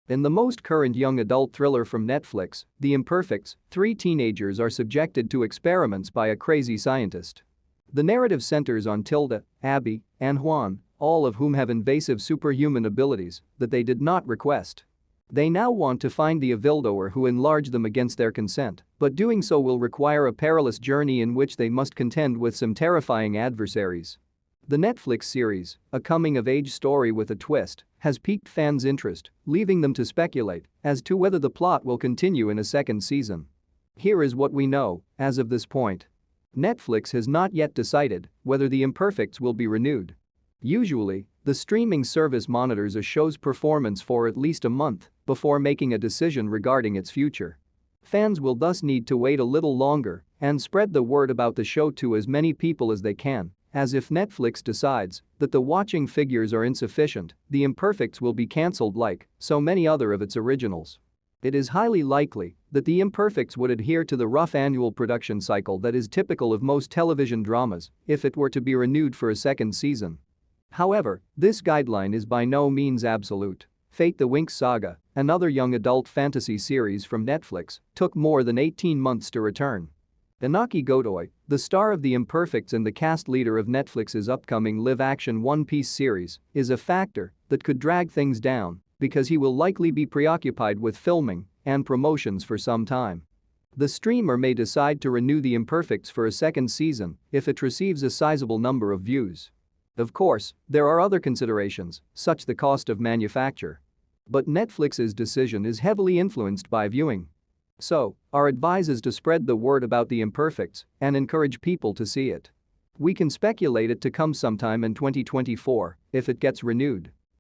In the most current young adult thriller from Netflix, The Imperfects, three teenagers are subjected to experiments by a crazy scientist. The narrative centers on Tilda, Abby, and Juan, all of whom have invasive superhuman abilities that they did not request. They now want to find the evildoer who enlarged them against their consent, but doing so will require a perilous journey in which they must contend with some terrifying adversaries. The Netflix series, a coming-of-age story with a twist, has piqued fans' interest, leaving them to speculate as to whether the plot will continue in a second season. Here is what we know as of this point. Netflix has not yet decided whether The Imperfects will be renewed. Usually, the streaming service monitors a show's performance for at least a month before making a decision regarding its future. Fans will thus need to wait a little longer and spread the word about the show to as many people as they can, as if Netflix decides that the watching figures are insufficient, The Imperfects will be cancelled like so many other of its originals. It is highly likely that The Imperfects would adhere to the rough annual production cycle that is typical of most television dramas if it were to be renewed for a second season. However, this guideline is by no means absolute. Fate the Winx Saga, another young adult fantasy series from Netflix, took more than 18 months to return. Inaki Godoy, the star of The Imperfects and the cast leader of Netflix's upcoming live-action One Piece series, is a factor that could drag things down because he will likely be preoccupied with filming and promotions for some time. The streamer may decide to renew The Imperfects for a second season if it receives a sizable number of views. Of course, there are other considerations, such the cost of manufacture. But Netflix's decision is heavily influenced by viewing. So, our advice is to spread the word about The Imperfects and encourage people to see it. We can speculate it to come sometime in 2024 if it gets renewed.